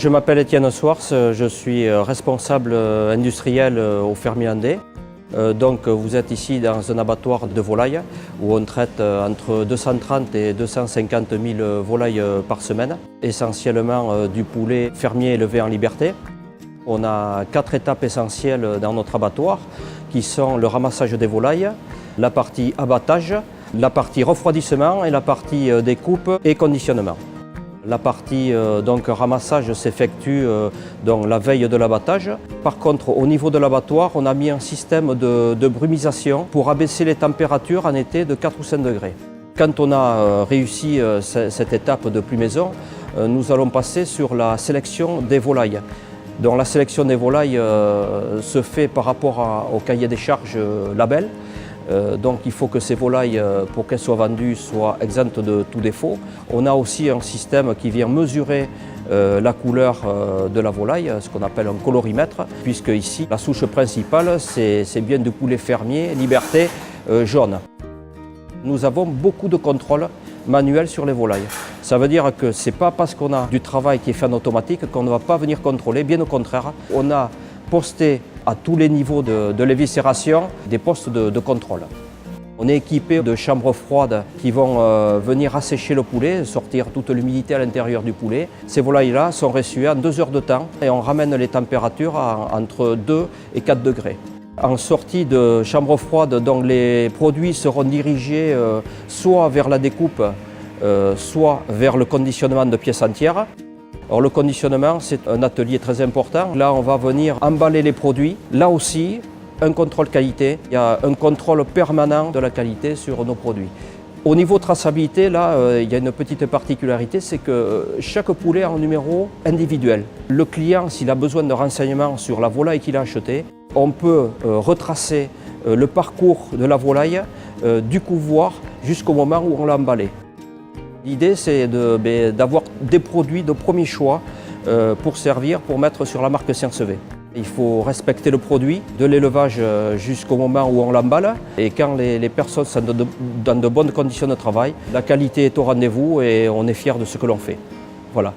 Je m'appelle Étienne Swartz, je suis responsable industriel au Fermier Andé. Donc vous êtes ici dans un abattoir de volailles où on traite entre 230 et 250 000 volailles par semaine, essentiellement du poulet fermier élevé en liberté. On a 4 étapes essentielles dans notre abattoir qui sont le ramassage des volailles, la partie abattage, la partie refroidissement et la partie découpe et conditionnement. La partie ramassage s'effectue la veille de l'abattage. Par contre, au niveau de l'abattoir, on a mis un système de brumisation pour abaisser les températures en été de 4 ou 5 degrés. Quand on a réussi cette étape de plumaison, nous allons passer sur la sélection des volailles. Donc, la sélection des volailles se fait par rapport au cahier des charges label. Donc il faut que ces volailles, pour qu'elles soient vendues, soient exemptes de tout défaut. On a aussi un système qui vient mesurer la couleur de la volaille, ce qu'on appelle un colorimètre, puisque ici la souche principale c'est bien du poulet fermier, liberté, jaune. Nous avons beaucoup de contrôles manuels sur les volailles. Ça veut dire que ce n'est pas parce qu'on a du travail qui est fait en automatique qu'on ne va pas venir contrôler, bien au contraire. On a posté à tous les niveaux de l'éviscération des postes de contrôle. On est équipé de chambres froides qui vont venir assécher le poulet, sortir toute l'humidité à l'intérieur du poulet. Ces volailles-là sont reçues en 2 heures de temps et on ramène les températures entre 2 et 4 degrés. En sortie de chambre froide, donc les produits seront dirigés soit vers la découpe, soit vers le conditionnement de pièces entières. Alors, le conditionnement, c'est un atelier très important. Là, on va venir emballer les produits. Là aussi, un contrôle qualité. Il y a un contrôle permanent de la qualité sur nos produits. Au niveau traçabilité, là, il y a une petite particularité, c'est que chaque poulet a un numéro individuel. Le client, s'il a besoin de renseignements sur la volaille qu'il a achetée, on peut retracer le parcours de la volaille du couvoir jusqu'au moment où on l'a emballée. L'idée, c'est d'avoir des produits de premier choix pour mettre sur la marque Science V. Il faut respecter le produit, de l'élevage jusqu'au moment où on l'emballe. Et quand les personnes sont dans de bonnes conditions de travail, la qualité est au rendez-vous et on est fier de ce que l'on fait. Voilà.